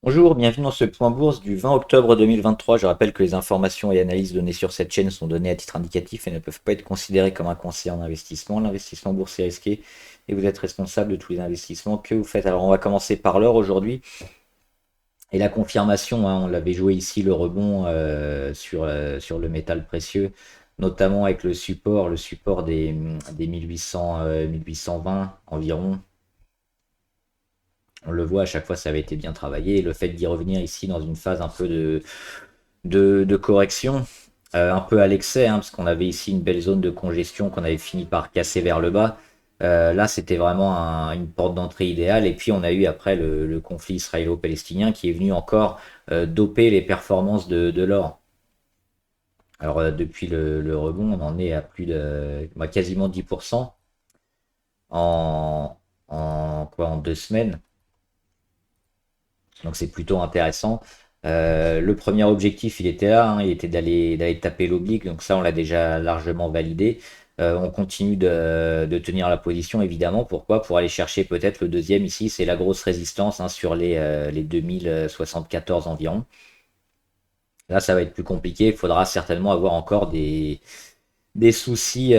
Bonjour, bienvenue dans ce point bourse du 20 octobre 2023. Je rappelle que les informations et analyses données sur cette chaîne sont données à titre indicatif et ne peuvent pas être considérées comme un conseil en investissement. L'investissement boursier est risqué et vous êtes responsable de tous les investissements que vous faites. Alors on va commencer par l'or aujourd'hui et la confirmation, hein, on l'avait joué ici le rebond sur le métal précieux, notamment avec le support des 1800, 1820 environ. On le voit à chaque fois, ça avait été bien travaillé. Et le fait d'y revenir ici dans une phase un peu de correction, un peu à l'excès, hein, parce qu'on avait ici une belle zone de congestion qu'on avait fini par casser vers le bas. Là, c'était vraiment une porte d'entrée idéale. Et puis, on a eu après le conflit israélo-palestinien qui est venu encore doper les performances de l'or. Alors, depuis le rebond, on en est à plus de quasiment 10% en, en 2 semaines. Donc c'est plutôt intéressant. Le premier objectif, il était là, hein, il était d'aller taper l'oblique, donc ça on l'a déjà largement validé. On continue de tenir la position évidemment. Pourquoi? Pour aller chercher peut-être le deuxième ici, c'est la grosse résistance, hein, sur les 2074 environ. Là ça va être plus compliqué, il faudra certainement avoir encore des soucis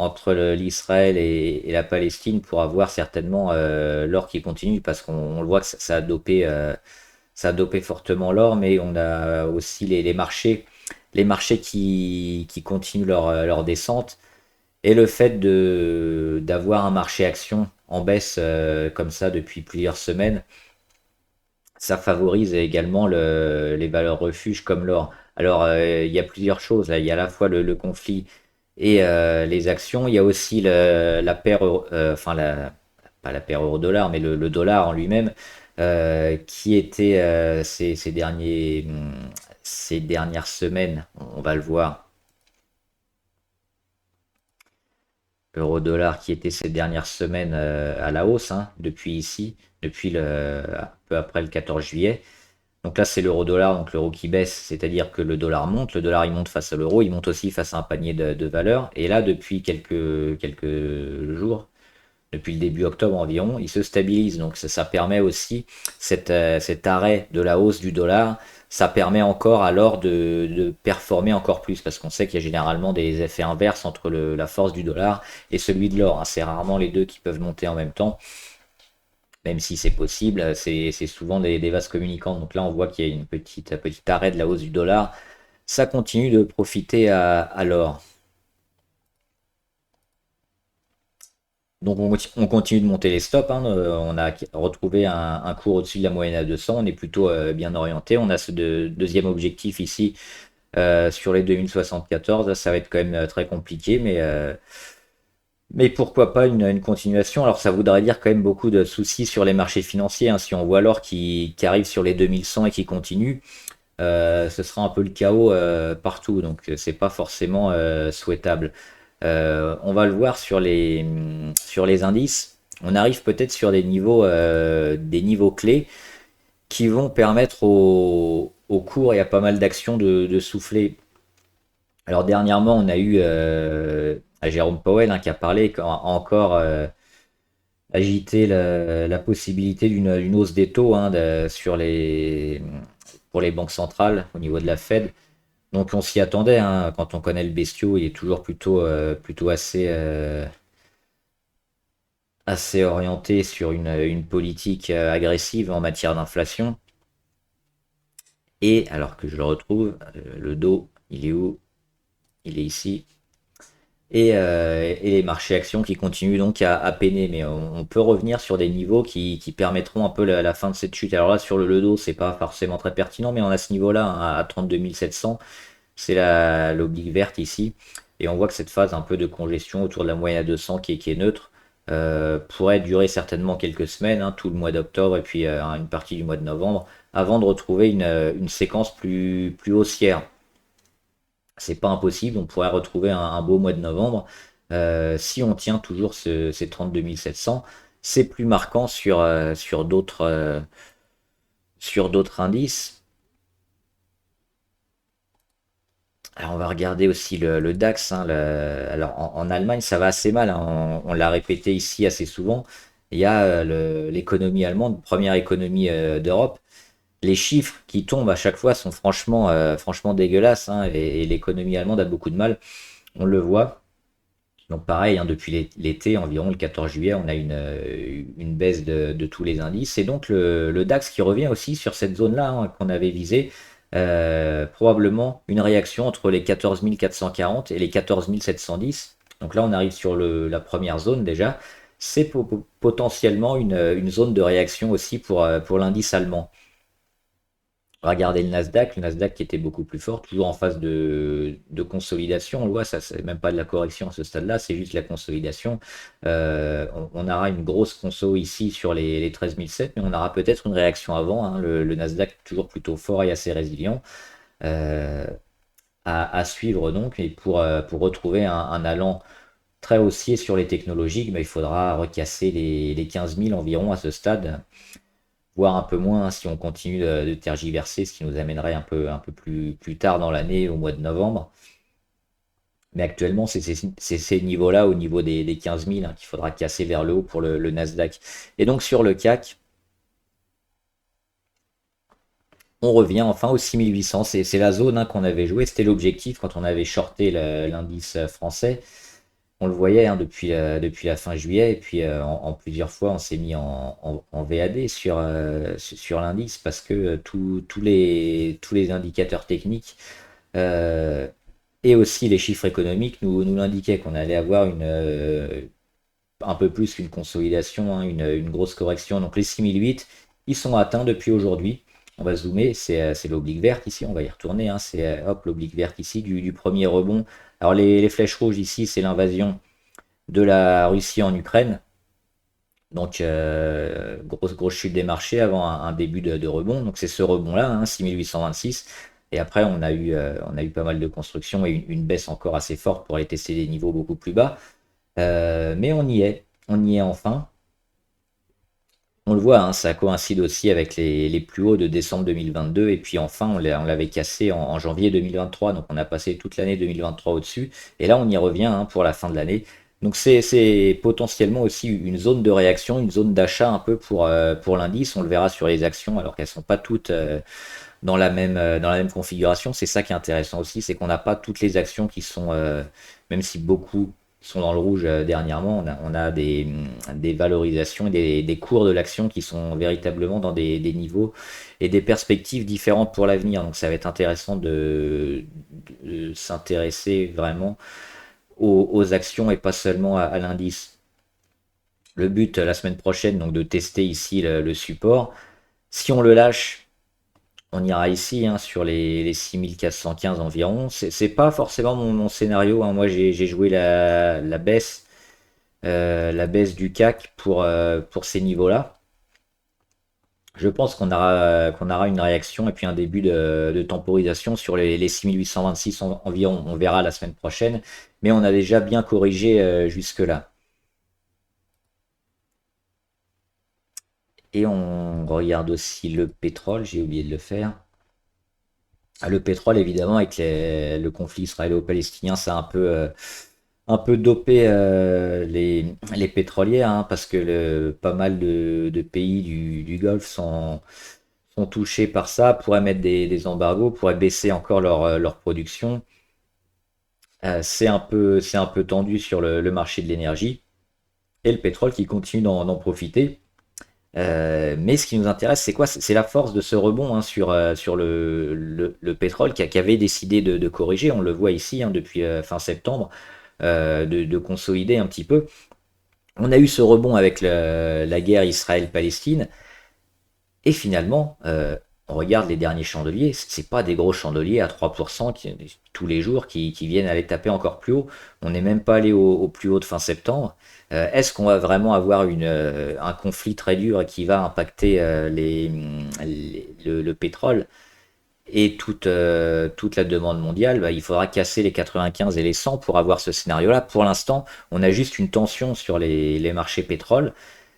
entre l'Israël et la Palestine pour avoir certainement l'or qui continue parce qu'on le voit que ça a dopé fortement l'or, mais on a aussi les marchés qui continuent leur descente et le fait d'avoir un marché action en baisse comme ça depuis plusieurs semaines, ça favorise également les valeurs refuges comme l'or. Alors, il y a plusieurs choses là. Il y a à la fois le conflit et les actions. Il y a aussi la paire, enfin pas la paire euro-dollar, mais le dollar en lui-même, qui était ces dernières semaines, on va le voir, euro-dollar qui était ces dernières semaines à la hausse, hein, depuis ici, depuis un peu après le 14 juillet. Donc là, c'est l'euro-dollar, donc l'euro qui baisse, c'est-à-dire que le dollar il monte face à l'euro, il monte aussi face à un panier de valeurs. Et là, depuis quelques jours, depuis le début octobre environ, il se stabilise. Donc ça permet aussi cet arrêt de la hausse du dollar. Ça permet encore alors de performer encore plus parce qu'on sait qu'il y a généralement des effets inverses entre la force du dollar et celui de l'or, hein. C'est rarement les deux qui peuvent monter en même temps, même si c'est possible, c'est souvent des vases communicants. Donc là, on voit qu'il y a une petit arrêt de la hausse du dollar. Ça continue de profiter à l'or. Donc on continue de monter les stops, hein. On a retrouvé un cours au-dessus de la moyenne à 200. On est plutôt bien orienté. On a ce deuxième objectif ici sur les 2074. Là, ça va être quand même très compliqué, mais pourquoi pas une continuation? Alors ça voudrait dire quand même beaucoup de soucis sur les marchés financiers, hein. Si on voit l'or qui arrive sur les 2100 et qui continue, ce sera un peu le chaos partout. Donc c'est pas forcément souhaitable. On va le voir sur les indices. On arrive peut-être sur des niveaux clés qui vont permettre au cours et à pas mal d'actions de souffler. Alors dernièrement, on a eu à Jérôme Powell, hein, qui a parlé, qui a encore agité la possibilité d'une hausse des taux, hein, pour les banques centrales au niveau de la Fed. Donc on s'y attendait, hein, quand on connaît le bestiau, il est toujours plutôt assez orienté sur une politique agressive en matière d'inflation. Et alors que je le retrouve, le dos, il est où? Il est ici. Et les marchés actions qui continuent donc à peiner. Mais on peut revenir sur des niveaux qui permettront un peu la fin de cette chute. Alors là, sur le dos, c'est pas forcément très pertinent, mais on a ce niveau-là, hein, à 32 700. C'est l'oblique verte ici. Et on voit que cette phase un peu de congestion autour de la moyenne à 200 qui est neutre pourrait durer certainement quelques semaines, hein, tout le mois d'octobre et puis une partie du mois de novembre, avant de retrouver une séquence plus haussière. C'est pas impossible, on pourrait retrouver un beau mois de novembre si on tient toujours ces 32 700. C'est plus marquant sur d'autres indices. Alors on va regarder aussi le DAX, hein. Alors en Allemagne, ça va assez mal, hein. On l'a répété ici assez souvent. il y a l'économie allemande, première économie d'Europe. Les chiffres qui tombent à chaque fois sont franchement dégueulasses, hein, et l'économie allemande a beaucoup de mal, on le voit. Donc pareil, hein, depuis l'été, environ le 14 juillet, on a une baisse de tous les indices. Et donc le DAX qui revient aussi sur cette zone-là, hein, qu'on avait visée, probablement une réaction entre les 14 440 et les 14 710. Donc là, on arrive sur la première zone déjà. C'est potentiellement une zone de réaction aussi pour l'indice allemand. Regardez le Nasdaq qui était beaucoup plus fort, toujours en phase de consolidation. On le voit, ça c'est même pas de la correction à ce stade-là, c'est juste la consolidation. On aura une grosse conso ici sur les 13 700, mais on aura peut-être une réaction avant, hein. Le Nasdaq toujours plutôt fort et assez résilient. Euh, à suivre donc, et pour retrouver un allant très haussier sur les technologiques, mais il faudra recasser les 15 000 environ à ce stade, voire un peu moins, hein, si on continue de tergiverser, ce qui nous amènerait un peu plus tard dans l'année, au mois de novembre. Mais actuellement, c'est ces niveaux-là, au niveau des 15 000, hein, qu'il faudra casser vers le haut pour le Nasdaq. Et donc sur le CAC, on revient enfin aux 6 800. C'est la zone, hein, qu'on avait joué, c'était l'objectif quand on avait shorté l'indice français. On le voyait, hein, depuis la fin juillet, et puis en plusieurs fois, on s'est mis en VAD sur l'indice parce que tous les indicateurs techniques, euh, et aussi les chiffres économiques nous l'indiquaient qu'on allait avoir un peu plus qu'une consolidation, hein, une grosse correction. Donc les 6008, ils sont atteints depuis aujourd'hui. On va zoomer, c'est l'oblique verte ici, on va y retourner, hein, c'est hop l'oblique verte ici du premier rebond. Alors les flèches rouges ici, c'est l'invasion de la Russie en Ukraine. Donc grosse chute des marchés avant un début de rebond. Donc c'est ce rebond-là, hein, 6826. Et après on a eu pas mal de construction et une baisse encore assez forte pour aller tester des niveaux beaucoup plus bas. Mais on y est enfin. On le voit, hein, ça coïncide aussi avec les plus hauts de décembre 2022. Et puis enfin, on l'avait cassé en janvier 2023. Donc on a passé toute l'année 2023 au-dessus. Et là, on y revient, hein, pour la fin de l'année. Donc c'est potentiellement aussi une zone de réaction, une zone d'achat un peu pour l'indice. On le verra sur les actions, alors qu'elles sont pas toutes dans la même configuration. C'est ça qui est intéressant aussi, c'est qu'on n'a pas toutes les actions qui sont, même si beaucoup sont dans le rouge dernièrement, on a des valorisations et des cours de l'action qui sont véritablement dans des niveaux et des perspectives différentes pour l'avenir. Donc ça va être intéressant de s'intéresser vraiment aux actions et pas seulement à l'indice. Le but la semaine prochaine, donc de tester ici le support. Si on le lâche, on ira ici, hein, sur les 6415 environ. C'est pas forcément mon scénario, hein. Moi, j'ai joué la baisse du CAC pour ces niveaux-là. Je pense qu'on aura une réaction et puis un début de temporisation sur les 6826 environ. On verra la semaine prochaine, mais on a déjà bien corrigé jusque-là. Et on regarde aussi le pétrole, j'ai oublié de le faire. Ah, le pétrole, évidemment, avec le conflit israélo-palestinien, ça a un peu dopé les pétrolières, hein, parce que pas mal de pays du Golfe sont touchés par ça, pourraient mettre des embargos, pourraient baisser encore leur production. C'est un peu tendu sur le marché de l'énergie, et le pétrole qui continue d'en profiter. Mais ce qui nous intéresse, c'est quoi? C'est la force de ce rebond, hein, sur le pétrole qui avait décidé de corriger. On le voit ici, hein, depuis fin septembre, de consolider un petit peu. On a eu ce rebond avec la guerre Israël-Palestine. Et finalement, on regarde les derniers chandeliers, c'est pas des gros chandeliers à 3% tous les jours qui viennent aller taper encore plus haut. On n'est même pas allé au plus haut de fin septembre. Est-ce qu'on va vraiment avoir un conflit très dur qui va impacter le pétrole et toute la demande mondiale? Bah, il faudra casser les 95 et les 100 pour avoir ce scénario-là. Pour l'instant, on a juste une tension sur les marchés pétrole,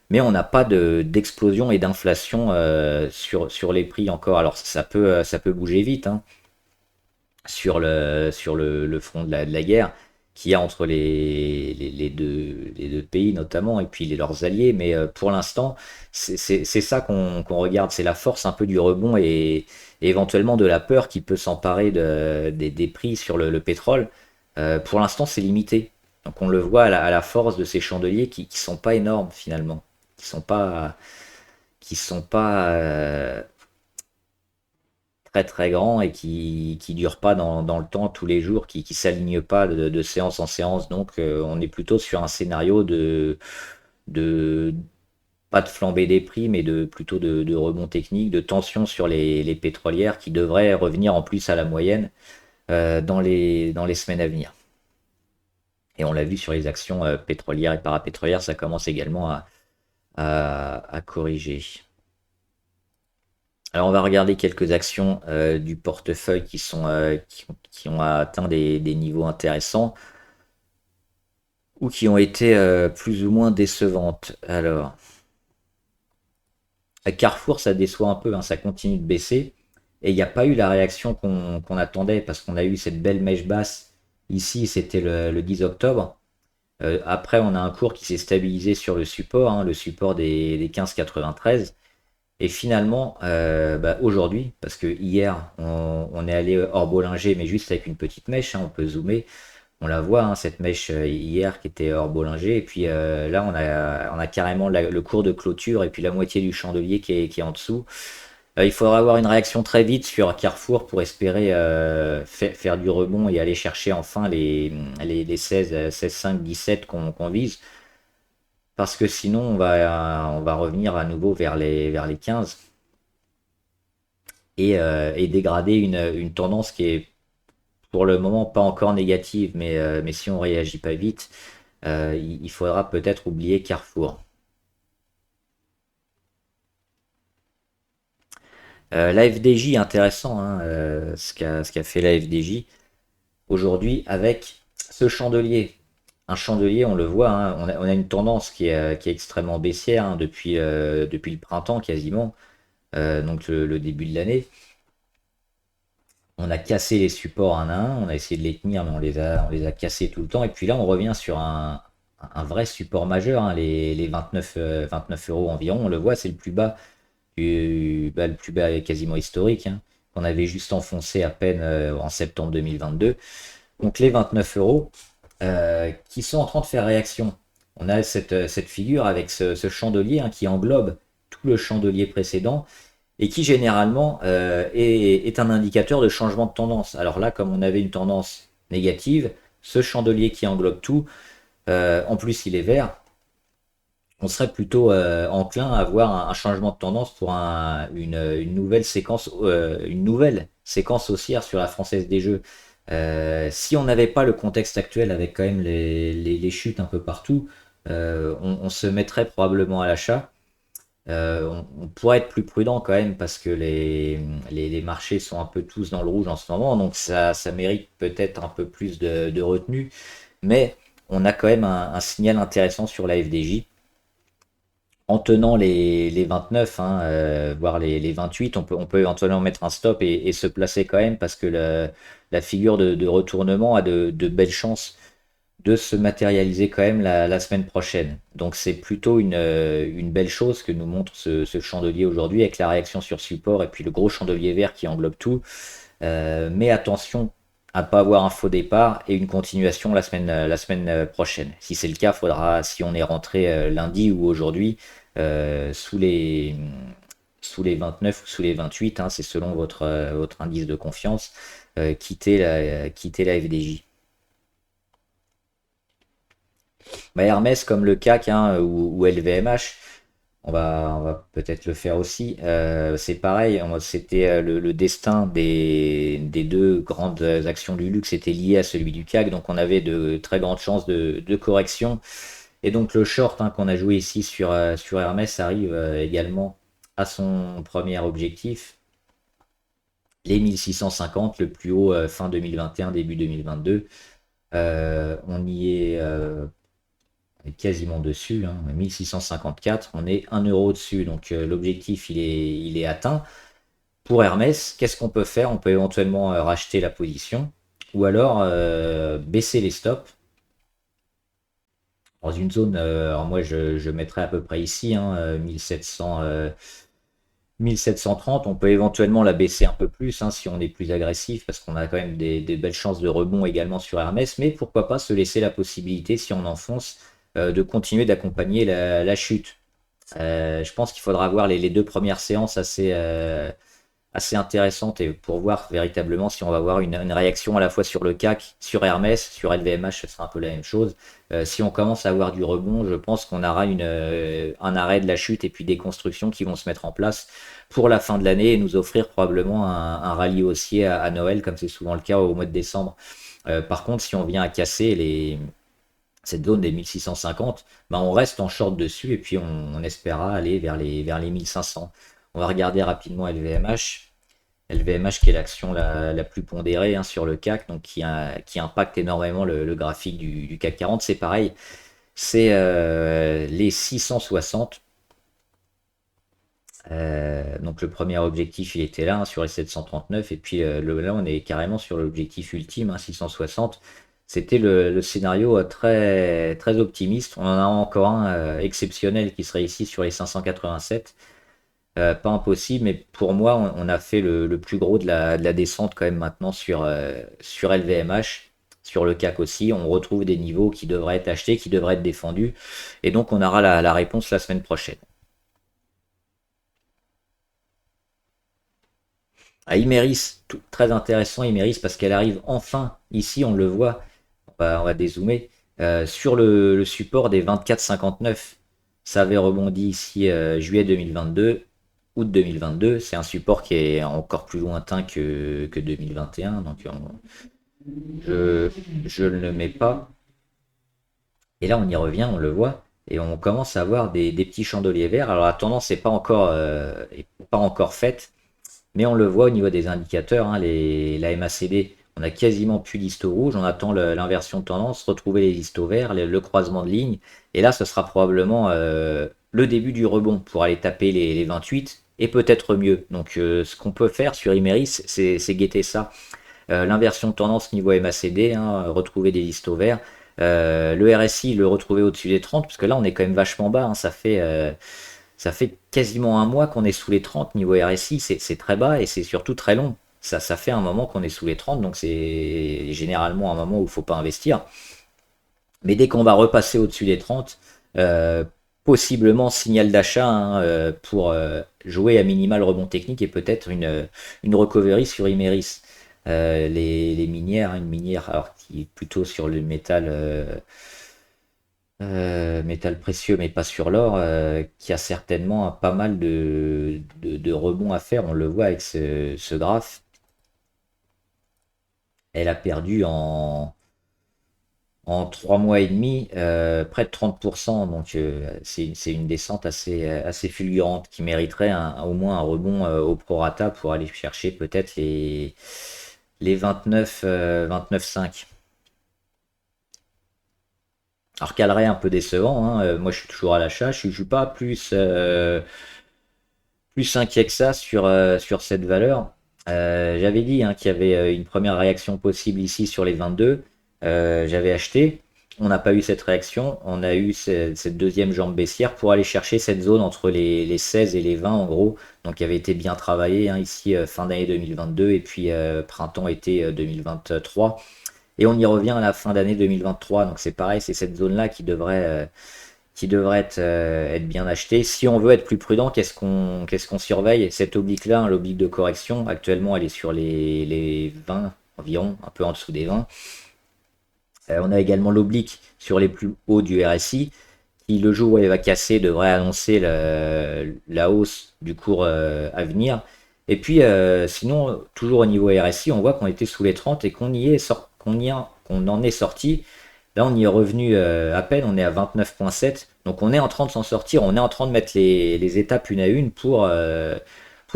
mais on n'a pas d'explosion et d'inflation sur les prix encore. Alors ça peut bouger vite, hein, sur le front de la guerre. qu'il y a entre les deux pays notamment, et puis leurs alliés. Mais pour l'instant, c'est ça qu'on regarde, c'est la force un peu du rebond et éventuellement de la peur qui peut s'emparer des prix sur le pétrole. Pour l'instant, c'est limité. Donc on le voit à la force de ces chandeliers qui sont pas énormes finalement, qui sont pas très très grands et qui durent pas dans le temps tous les jours, qui s'alignent pas de séance en séance. Donc on est plutôt sur un scénario de pas de flambée des prix, mais plutôt de rebond technique, de tension sur les pétrolières qui devraient revenir en plus à la moyenne dans les semaines à venir. Et on l'a vu sur les actions pétrolières et parapétrolières, ça commence également à corriger. Alors on va regarder quelques actions du portefeuille qui ont atteint des niveaux intéressants ou qui ont été plus ou moins décevantes. Alors, à Carrefour, ça déçoit un peu, hein, ça continue de baisser. Et il n'y a pas eu la réaction qu'on attendait parce qu'on a eu cette belle mèche basse. Ici, c'était le 10 octobre. Après, on a un cours qui s'est stabilisé sur le support, hein, le support des 15,93. Et finalement, aujourd'hui, parce que hier, on est allé hors Bollinger, mais juste avec une petite mèche, hein, on peut zoomer, on la voit, hein, cette mèche hier qui était hors Bollinger, et puis là, on a carrément le cours de clôture, et puis la moitié du chandelier qui est en dessous. Il faudra avoir une réaction très vite sur Carrefour pour espérer faire du rebond et aller chercher enfin les 16, 17 qu'on vise. Parce que sinon, on va revenir à nouveau vers les 15 et dégrader une tendance qui est pour le moment pas encore négative, mais si on réagit pas vite, il faudra peut-être oublier Carrefour. La FDJ, intéressant, hein, ce qu'a fait la FDJ aujourd'hui avec ce chandelier. Un chandelier, on le voit, hein, on a une tendance qui est extrêmement baissière hein, depuis le printemps quasiment, donc le début de l'année. On a cassé les supports un à un, on a essayé de les tenir, mais on les a cassés tout le temps. Et puis là, on revient sur un vrai support majeur, hein, les 29 euros environ. On le voit, c'est le plus bas, le plus bas quasiment historique, hein, qu'on avait juste enfoncé à peine en septembre 2022. Donc les 29 euros qui sont en train de faire réaction. On a cette figure avec ce chandelier hein, qui englobe tout le chandelier précédent et qui généralement est un indicateur de changement de tendance. Alors là, comme on avait une tendance négative, ce chandelier qui englobe tout, en plus il est vert, on serait plutôt enclin à avoir un changement de tendance pour une nouvelle séquence haussière sur la Française des Jeux. Si on n'avait pas le contexte actuel avec quand même les chutes un peu partout, on se mettrait probablement à l'achat. On pourrait être plus prudent quand même parce que les marchés sont un peu tous dans le rouge en ce moment, donc ça mérite peut-être un peu plus de retenue. Mais on a quand même un signal intéressant sur la FDJ. En tenant les 29, hein, voire les 28, on peut éventuellement mettre un stop et se placer quand même parce que la figure de retournement a de belles chances de se matérialiser quand même la semaine prochaine. Donc c'est plutôt une belle chose que nous montre ce chandelier aujourd'hui avec la réaction sur support et puis le gros chandelier vert qui englobe tout. Mais attention à pas avoir un faux départ et une continuation la semaine prochaine. Si c'est le cas, faudra, si on est rentré lundi ou aujourd'hui, euh, sous les, sous les 29 ou sous les 28, hein, c'est selon votre indice de confiance, quitter la FDJ. Bah, Hermès comme le CAC hein, ou LVMH, on va peut-être le faire aussi. C'est pareil, c'était le destin des deux grandes actions du luxe était lié à celui du CAC, donc on avait de très grandes chances de correction. Et donc le short hein, qu'on a joué ici sur Hermès arrive également à son premier objectif, les 1650, le plus haut fin 2021, début 2022. On y est quasiment dessus, hein, 1654, on est 1 euro dessus, donc l'objectif il est atteint. Pour Hermès, qu'est-ce qu'on peut faire? On peut éventuellement racheter la position ou alors baisser les stops dans une zone, alors moi je mettrais à peu près ici, hein, 1700, 1730. On peut éventuellement la baisser un peu plus, hein, si on est plus agressif, parce qu'on a quand même des belles chances de rebond également sur Hermès, mais pourquoi pas se laisser la possibilité, si on enfonce, de continuer d'accompagner la chute. Je pense qu'il faudra voir les deux premières séances assez intéressante et pour voir véritablement si on va avoir une réaction à la fois sur le CAC, sur Hermès, sur LVMH, ce sera un peu la même chose. Si on commence à avoir du rebond, je pense qu'on aura un arrêt de la chute et puis des constructions qui vont se mettre en place pour la fin de l'année et nous offrir probablement un rallye haussier à Noël, comme c'est souvent le cas au mois de décembre. Par contre, si on vient à casser cette zone des 1650, ben on reste en short dessus et puis on espérera aller vers les 1500. On va regarder rapidement LVMH. LVMH qui est l'action la plus pondérée, hein, sur le CAC, donc qui impacte énormément le graphique du CAC 40. C'est pareil, c'est les 660. Donc le premier objectif il était là, hein, sur les 739 et puis là on est carrément sur l'objectif ultime, hein, 660. C'était le scénario très, très optimiste. On en a encore un exceptionnel qui serait ici sur les 587. Pas impossible, mais pour moi, on a fait le plus gros de la descente quand même maintenant sur LVMH, sur le CAC aussi. On retrouve des niveaux qui devraient être achetés, qui devraient être défendus. Et donc, on aura la réponse la semaine prochaine. À Imeris, très intéressant Imeris parce qu'elle arrive enfin, ici on le voit, on va dézoomer, sur le support des 24,59. Ça avait rebondi ici juillet 2022, août 2022. C'est un support qui est encore plus lointain que 2021. Donc je, je ne le mets pas. Et là on y revient, on le voit. Et on commence à avoir des petits chandeliers verts. Alors la tendance n'est pas encore faite. Mais on le voit au niveau des indicateurs, hein, la MACD, on a quasiment plus d'histo rouge, on attend l'inversion de tendance, retrouver les histos verts, le croisement de lignes, et là ce sera probablement le début du rebond pour aller taper les 28 et peut-être mieux. Donc ce qu'on peut faire sur Imeris, c'est guetter ça. L'inversion de tendance niveau MACD, hein, retrouver des histos verts. Le RSI, le retrouver au-dessus des 30, parce que là on est quand même vachement bas, hein, ça fait quasiment un mois qu'on est sous les 30 niveau RSI, c'est très bas et c'est surtout très long. Ça fait un moment qu'on est sous les 30, donc c'est généralement un moment où il ne faut pas investir. Mais dès qu'on va repasser au-dessus des 30, euh, possiblement signal d'achat, hein, pour jouer à minima le rebond technique et peut-être une recovery sur Imeris. Les minières, une minière alors, qui est plutôt sur le métal précieux, mais pas sur l'or, qui a certainement pas mal de rebonds à faire. On le voit avec ce graphe. Elle a perdu en 3 mois et demi près de 30%. Donc c'est une descente assez fulgurante qui mériterait au moins un rebond au prorata pour aller chercher peut-être les 29, 29,5. Alors calerait un peu décevant, hein. Moi je suis toujours à l'achat, je suis pas plus inquiet que ça sur cette valeur. J'avais dit, hein, qu'il y avait une première réaction possible ici sur les 22. J'avais acheté. On n'a pas eu cette réaction. On a eu cette deuxième jambe baissière pour aller chercher cette zone entre les 16 et les 20 en gros. Donc qui avait été bien travaillé, hein, ici fin d'année 2022 et puis printemps-été 2023. Et on y revient à la fin d'année 2023. Donc c'est pareil, c'est cette zone-là qui devrait être bien achetée. Si on veut être plus prudent, qu'est-ce qu'on surveille? Cette oblique-là, hein, l'oblique de correction, actuellement, elle est sur les 20 environ, un peu en dessous des 20. On a également l'oblique sur les plus hauts du RSI, qui le jour où elle va casser devrait annoncer la hausse du cours à venir. Et puis sinon, toujours au niveau RSI, on voit qu'on était sous les 30 et qu'on en est sorti. Là, on y est revenu à peine, on est à 29,7. Donc, on est en train de s'en sortir, on est en train de mettre les étapes une à une pour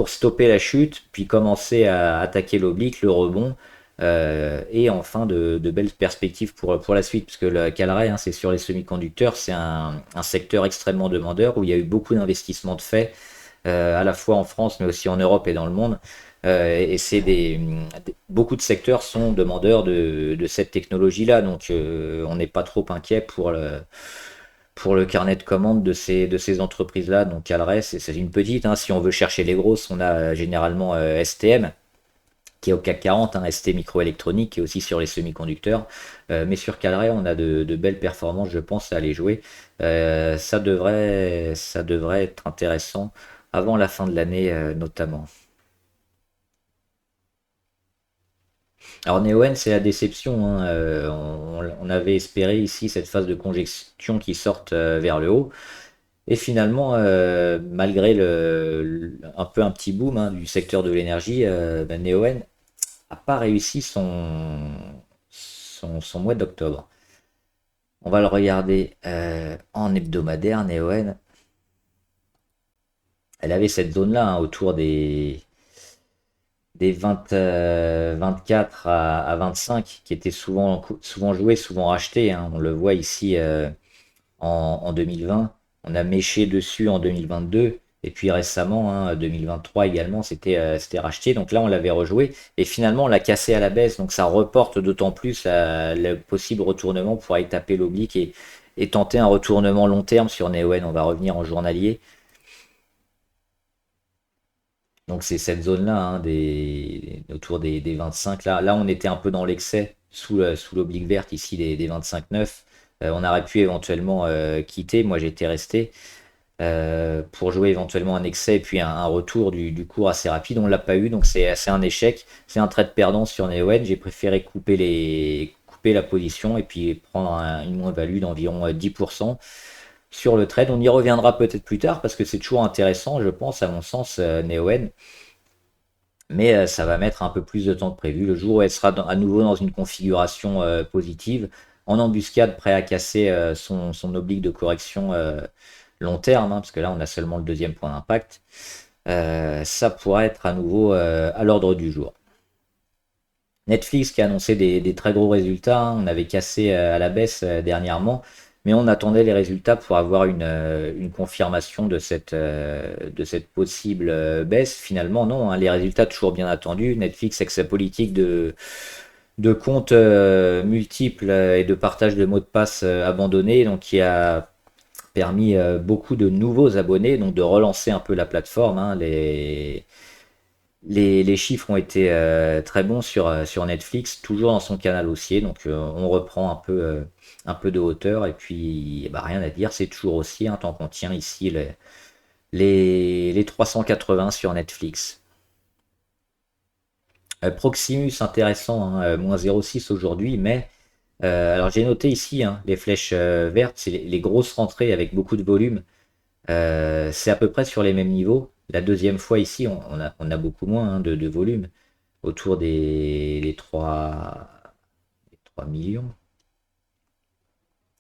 stopper la chute, puis commencer à attaquer l'oblique, le rebond, et enfin de belles perspectives pour la suite, puisque le Calray, hein, c'est sur les semi-conducteurs, c'est un secteur extrêmement demandeur où il y a eu beaucoup d'investissements de fait, à la fois en France, mais aussi en Europe et dans le monde. Et beaucoup de secteurs sont demandeurs de cette technologie-là, donc on n'est pas trop inquiet pour le carnet de commandes de ces entreprises-là. Donc Calres, c'est une petite, hein. Si on veut chercher les grosses, on a généralement STM, qui est au CAC 40, hein, ST Microélectronique, qui est aussi sur les semi-conducteurs. Mais sur Calray, on a de belles performances, je pense, à aller jouer. Ça devrait être intéressant avant la fin de l'année, notamment. Alors Neoen, c'est la déception, hein. On avait espéré ici cette phase de congestion qui sorte vers le haut. Et finalement, malgré un peu un petit boom, hein, du secteur de l'énergie, ben, Neoen a pas réussi son mois d'octobre. On va le regarder en hebdomadaire, Neoen. Elle avait cette zone-là, hein, autour des 20, 24 à 25, qui était souvent joué, souvent racheté, hein. On le voit ici en 2020. On a méché dessus en 2022. Et puis récemment, hein, 2023 également, c'était racheté. Donc là, on l'avait rejoué. Et finalement, on l'a cassé à la baisse. Donc ça reporte d'autant plus le possible retournement pour aller taper l'oblique et tenter un retournement long terme sur Neoen. On va revenir en journalier. Donc c'est cette zone-là, hein, autour des 25. Là, on était un peu dans l'excès sous l'oblique verte ici des 25,9. On aurait pu éventuellement quitter. Moi, j'étais resté pour jouer éventuellement un excès et puis un retour du cours assez rapide. On l'a pas eu, donc c'est un échec. C'est un trade perdant sur Neoen. J'ai préféré couper la position et puis prendre une moins-value d'environ 10% sur le trade. On y reviendra peut-être plus tard parce que c'est toujours intéressant, je pense, à mon sens, Neoen. Mais ça va mettre un peu plus de temps que prévu. Le jour où elle sera à nouveau dans une configuration positive, en embuscade, prêt à casser son oblique de correction long terme, hein, parce que là on a seulement le deuxième point d'impact, ça pourrait être à nouveau à l'ordre du jour. Netflix qui a annoncé des très gros résultats, hein. On avait cassé à la baisse dernièrement, mais on attendait les résultats pour avoir une confirmation de cette possible baisse. Finalement, non, hein, les résultats toujours bien attendus. Netflix avec sa politique de comptes multiples et de partage de mots de passe abandonnés, donc qui a permis beaucoup de nouveaux abonnés, donc de relancer un peu la plateforme, hein. Les chiffres ont été très bons sur Netflix, toujours dans son canal haussier, donc on reprend un peu de hauteur, et puis bah, rien à dire, c'est toujours haussier, hein, tant qu'on tient ici les 380 sur Netflix. Proximus, intéressant, hein, moins 0,6 aujourd'hui, mais alors j'ai noté ici, hein, les flèches vertes, c'est les grosses rentrées avec beaucoup de volume. C'est à peu près sur les mêmes niveaux. La deuxième fois ici, on a beaucoup moins, hein, de volume, autour des 3 millions.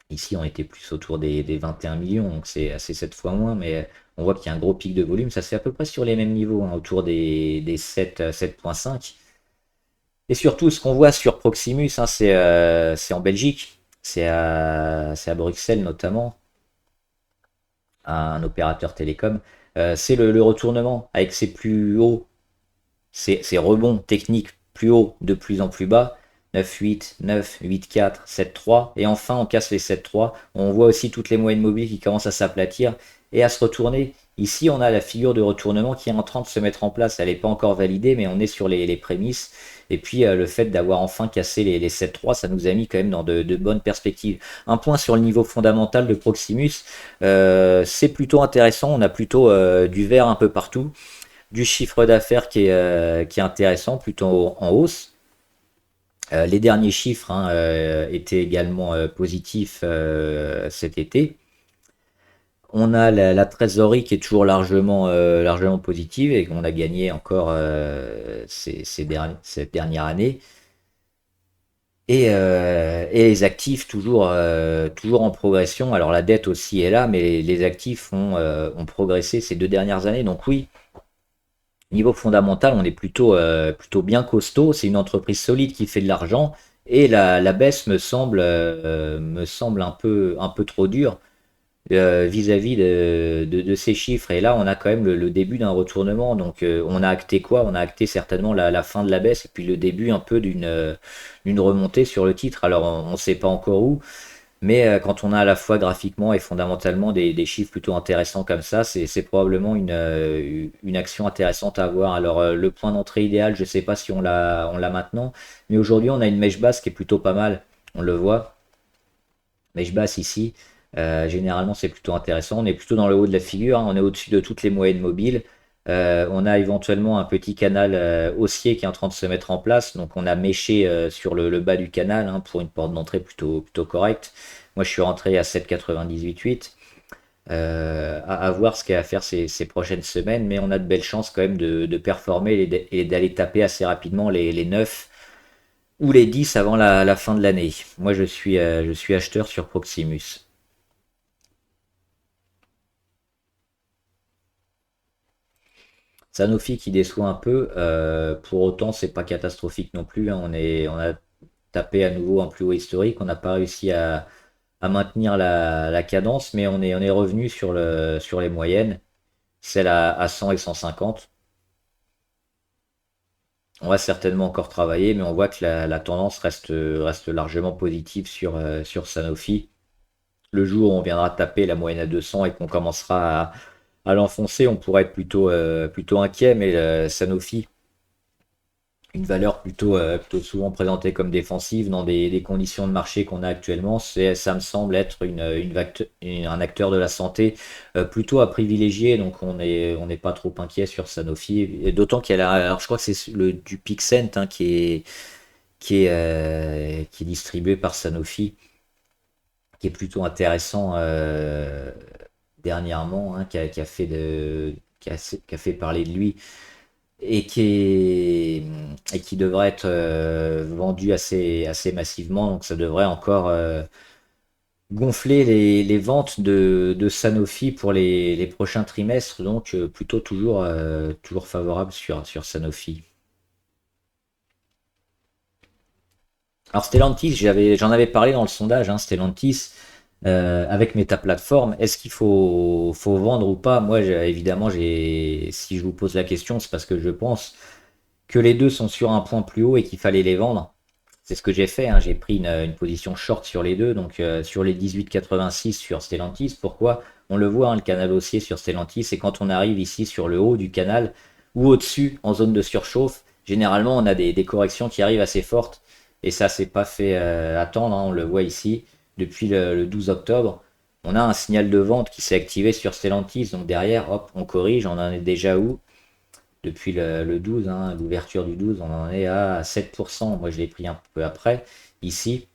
Ici, on était plus autour des 21 millions, donc c'est assez 7 fois moins, mais on voit qu'il y a un gros pic de volume. Ça se fait à peu près sur les mêmes niveaux, hein, autour des 7,5. Et surtout, ce qu'on voit sur Proximus, hein, c'est en Belgique, c'est à Bruxelles notamment, un opérateur télécom. C'est le retournement avec ses plus hauts, ses rebonds techniques plus hauts, de plus en plus bas. 9,8, 9, 8,4, 7,3. Et enfin, on casse les 7,3. On voit aussi toutes les moyennes mobiles qui commencent à s'aplatir et à se retourner. Ici, on a la figure de retournement qui est en train de se mettre en place. Elle n'est pas encore validée, mais on est sur les prémices. Et puis, le fait d'avoir enfin cassé les 7,3, ça nous a mis quand même dans de bonnes perspectives. Un point sur le niveau fondamental de Proximus, c'est plutôt intéressant. On a plutôt du vert un peu partout, du chiffre d'affaires qui est intéressant, plutôt en hausse. Les derniers chiffres, hein, étaient également positifs cet été. On a la trésorerie qui est toujours largement positive et qu'on a gagné encore cette dernière année. Et les actifs toujours en progression. Alors la dette aussi est là, mais les actifs ont progressé ces 2 dernières années. Donc oui, niveau fondamental, on est plutôt bien costaud. C'est une entreprise solide qui fait de l'argent. Et la baisse me semble un peu trop dure vis-à-vis de ces chiffres. Et là, on a quand même le début d'un retournement. Donc, on a acté quoi? On a acté certainement la fin de la baisse et puis le début un peu d'une remontée sur le titre. Alors, on ne sait pas encore où. Mais quand on a à la fois graphiquement et fondamentalement des chiffres plutôt intéressants comme ça, c'est probablement une action intéressante à avoir. Alors le point d'entrée idéal, je ne sais pas si on l'a maintenant, mais aujourd'hui on a une mèche basse qui est plutôt pas mal. On le voit, mèche basse ici. Généralement c'est plutôt intéressant. On est plutôt dans le haut de la figure, hein. On est au-dessus de toutes les moyennes mobiles. On a éventuellement un petit canal haussier qui est en train de se mettre en place. Donc on a méché sur le bas du canal, hein, pour une porte d'entrée plutôt correcte. Moi je suis rentré à 7,98,8. À voir ce qu'il y a à faire ces prochaines semaines, mais on a de belles chances quand même de performer et d'aller taper assez rapidement les 9 ou les 10 avant la fin de l'année. Moi je suis acheteur sur Proximus. Sanofi qui déçoit un peu, pour autant c'est pas catastrophique non plus, hein. On a tapé à nouveau un plus haut historique, on n'a pas réussi à maintenir la cadence, mais on est revenu sur les moyennes, celles à 100 et 150. On va certainement encore travailler, mais on voit que la tendance reste largement positive sur Sanofi. Le jour où on viendra taper la moyenne à 200 et qu'on commencera à l'enfoncer, on pourrait être plutôt inquiet, mais Sanofi, une valeur plutôt souvent présentée comme défensive dans des conditions de marché qu'on a actuellement, ça me semble être un acteur de la santé plutôt à privilégier, donc on n'est pas trop inquiet sur Sanofi, et d'autant alors je crois que c'est du Pixent, hein, qui est distribué par Sanofi, qui est plutôt intéressant dernièrement, hein, qui a fait parler de lui et qui devrait être vendu assez massivement. Donc ça devrait encore gonfler les ventes de Sanofi pour les prochains trimestres. Donc plutôt toujours favorable sur Sanofi. Alors Stellantis, j'en avais parlé dans le sondage, hein, Stellantis, avec Meta Platform, est-ce qu'il faut vendre ou pas? Moi, évidemment, si je vous pose la question, c'est parce que je pense que les deux sont sur un point plus haut et qu'il fallait les vendre. C'est ce que j'ai fait, hein. J'ai pris une position short sur les deux, donc sur les 18,86 sur Stellantis. Pourquoi? On le voit, hein, le canal haussier sur Stellantis, et quand on arrive ici sur le haut du canal ou au-dessus en zone de surchauffe, généralement on a des corrections qui arrivent assez fortes, et ça s'est pas fait attendre, hein. On le voit ici depuis le 12 octobre. On a un signal de vente qui s'est activé sur Stellantis, donc derrière, hop, on corrige, on en est déjà où? Depuis le 12, hein, l'ouverture du 12, on en est à 7%. Moi, je l'ai pris un peu après, ici.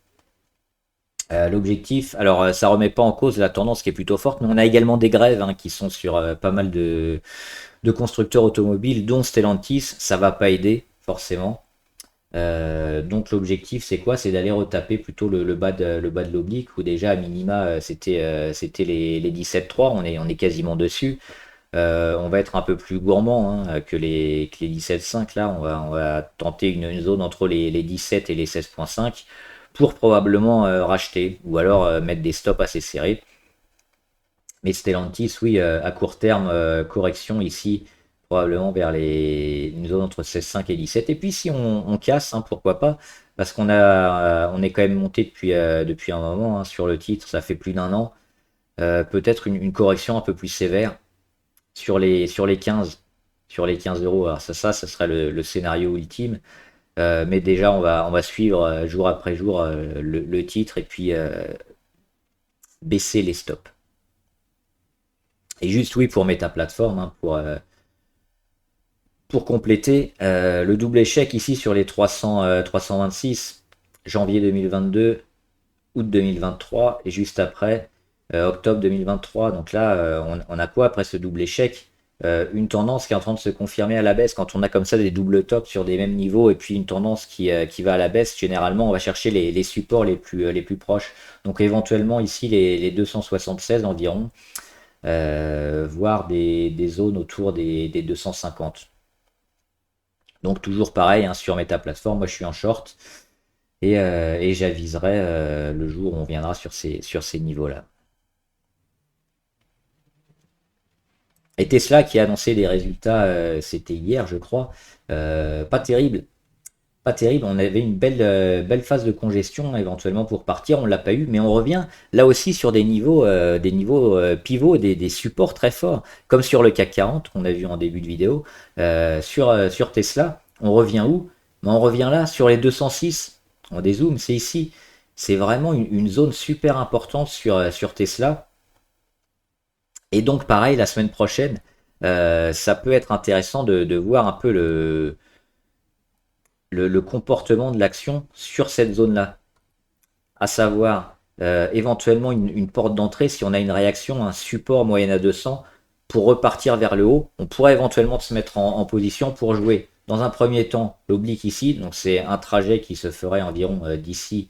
L'objectif, alors ça remet pas en cause la tendance qui est plutôt forte, mais on a également des grèves, hein, qui sont sur pas mal de constructeurs automobiles, dont Stellantis. Ça va pas aider, forcément. Donc l'objectif, c'est quoi? C'est d'aller retaper plutôt le bas de l'oblique, où déjà à minima, c'était les 17,3, on est quasiment dessus. On va être un peu plus gourmand, hein, que les 17,5 là. On va tenter une zone entre les 17 et les 16,5 pour probablement racheter ou alors mettre des stops assez serrés. Mais Stellantis, oui, à court terme, correction ici, probablement vers une zone entre 16,5 et 17. Et puis si on casse, hein, pourquoi pas? Parce on est quand même monté depuis un moment, hein, sur le titre, ça fait plus d'un an. Peut-être une correction un peu plus sévère sur les 15, sur les 15 euros. Alors ça serait le scénario ultime. Mais déjà, on va suivre jour après jour le titre et puis baisser les stops. Et juste, oui, pour Meta Platform, hein, pour compléter, le double échec ici sur les 326, janvier 2022, août 2023, et juste après, octobre 2023. Donc là, on a quoi après ce double échec? Une tendance qui est en train de se confirmer à la baisse. Quand on a comme ça des doubles tops sur des mêmes niveaux et puis une tendance qui va à la baisse, généralement on va chercher les supports les plus proches. Donc éventuellement ici les 276 environ, voire des zones autour des 250. Donc toujours pareil, hein, sur Meta Platform, moi je suis en short et j'aviserai le jour où on viendra sur ces niveaux-là. Et Tesla qui a annoncé des résultats, c'était hier je crois, pas terrible. pas terrible. On avait une belle phase de congestion éventuellement pour partir, on l'a pas eu, mais on revient là aussi sur des niveaux pivots, des supports très forts, comme sur le CAC 40 qu'on a vu en début de vidéo. Sur Tesla, on revient où? Ben, on revient là sur les 206. On dézoome, c'est ici. C'est vraiment une zone super importante sur Tesla. Et donc pareil, la semaine prochaine, ça peut être intéressant de voir un peu le comportement de l'action sur cette zone-là, à savoir éventuellement une porte d'entrée si on a une réaction, un support moyenne à 200 pour repartir vers le haut. On pourrait éventuellement se mettre en position pour jouer dans un premier temps l'oblique ici, donc c'est un trajet qui se ferait environ d'ici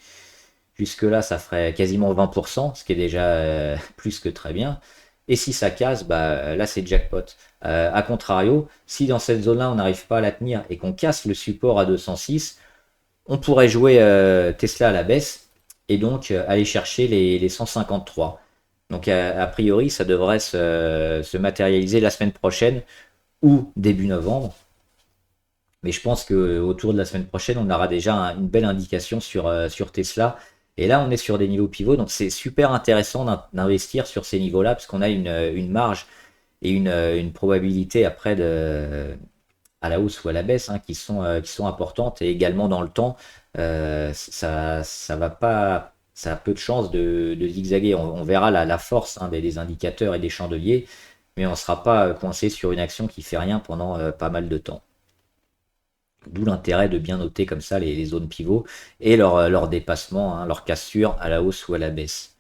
jusque là, ça ferait quasiment 20%, ce qui est déjà plus que très bien. Et si ça casse, bah, là c'est jackpot. A contrario, si dans cette zone-là on n'arrive pas à la tenir et qu'on casse le support à 206, on pourrait jouer Tesla à la baisse et donc aller chercher les 153. Donc a priori, ça devrait se matérialiser la semaine prochaine ou début novembre. Mais je pense que autour de la semaine prochaine, on aura déjà une belle indication sur Tesla. Et là, on est sur des niveaux pivots, donc c'est super intéressant d'investir sur ces niveaux-là, parce qu'on a une marge et une probabilité après à la hausse ou à la baisse qui sont importantes, et également dans le temps, ça va pas, ça a peu de chances de zigzaguer. On verra la force des indicateurs et des chandeliers, mais on ne sera pas coincé sur une action qui fait rien pendant pas mal de temps. D'où l'intérêt de bien noter comme ça les zones pivots et leur dépassement, hein, leur cassure à la hausse ou à la baisse.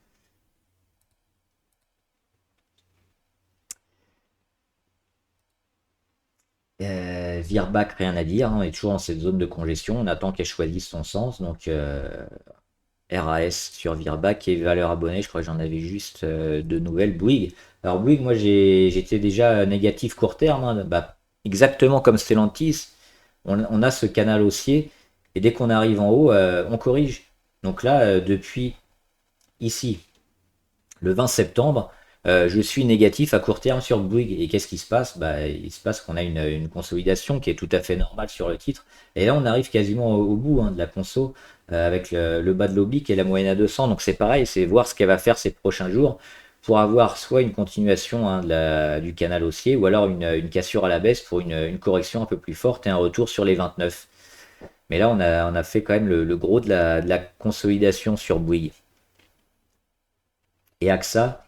Virbac, rien à dire, hein, on est toujours dans cette zone de congestion, on attend qu'elle choisisse son sens, donc RAS sur Virbac et valeur abonnée, je crois que j'en avais juste de nouvelles. Bouygues, alors Bouygues, moi j'étais déjà négatif court terme, hein, bah, exactement comme Stellantis, on a ce canal haussier, et dès qu'on arrive en haut, on corrige. Donc là, depuis ici, le 20 septembre, je suis négatif à court terme sur Bouygues. Et qu'est-ce qui se passe? Bah, il se passe qu'on a une consolidation qui est tout à fait normale sur le titre. Et là, on arrive quasiment au bout de la conso avec le bas de l'oblique et la moyenne à 200. Donc c'est pareil, c'est voir ce qu'elle va faire ces prochains jours pour avoir soit une continuation du canal haussier ou alors une cassure à la baisse pour une correction un peu plus forte et un retour sur les 29. Mais là, on a fait quand même le gros de la consolidation sur Bouygues. Et AXA,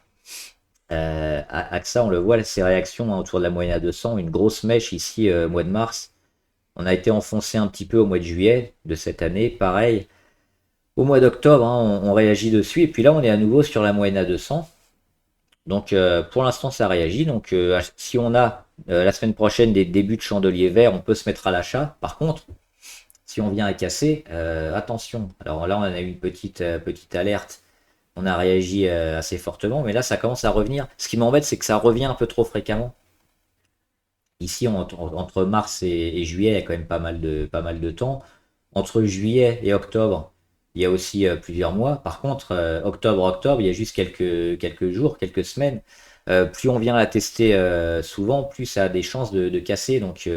AXA, on le voit, ses réactions autour de la moyenne à 200, une grosse mèche ici au mois de mars. On a été enfoncé un petit peu au mois de juillet de cette année, pareil. Au mois d'octobre, hein, on réagit dessus, et puis là, on est à nouveau sur la moyenne à 200. Donc pour l'instant, ça réagit. Donc si on a la semaine prochaine des débuts de chandelier vert, on peut se mettre à l'achat. Par contre, si on vient à casser, attention. Alors là, on a eu une petite alerte. On a réagi assez fortement, mais là, ça commence à revenir. Ce qui m'embête, c'est que ça revient un peu trop fréquemment. Ici, entre mars et juillet, il y a quand même pas mal de temps. Entre juillet et octobre, il y a aussi plusieurs mois. Par contre, octobre, il y a juste quelques jours, quelques semaines. Plus on vient la tester souvent, plus ça a des chances de casser. Donc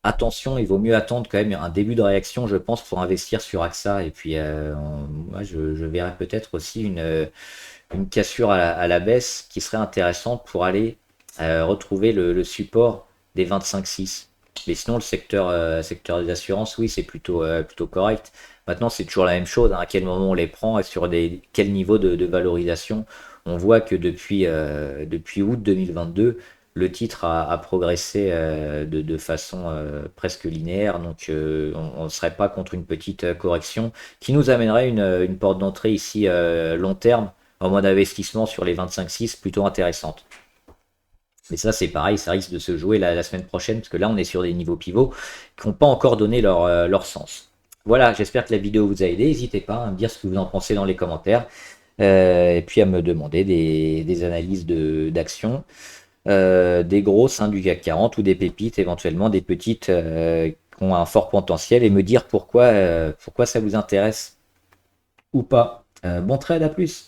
attention, il vaut mieux attendre quand même un début de réaction, je pense, pour investir sur AXA. Et puis, moi, je verrais peut-être aussi une cassure à la baisse qui serait intéressante pour aller retrouver le support des 25,6. Mais sinon, le secteur des assurances, oui, c'est plutôt correct. Maintenant, c'est toujours la même chose, hein, à quel moment on les prend et sur quel niveau de valorisation. On voit que depuis août 2022, le titre a progressé de façon presque linéaire, donc on ne serait pas contre une petite correction qui nous amènerait une porte d'entrée ici long terme en mode investissement sur les 25,6 plutôt intéressante. Mais ça c'est pareil, ça risque de se jouer la semaine prochaine parce que là on est sur des niveaux pivots qui n'ont pas encore donné leur sens. Voilà, j'espère que la vidéo vous a aidé. N'hésitez pas à me dire ce que vous en pensez dans les commentaires et puis à me demander des analyses d'actions. Des grosses du CAC 40 ou des pépites, éventuellement des petites qui ont un fort potentiel et me dire pourquoi ça vous intéresse ou pas. Bon trade, à plus!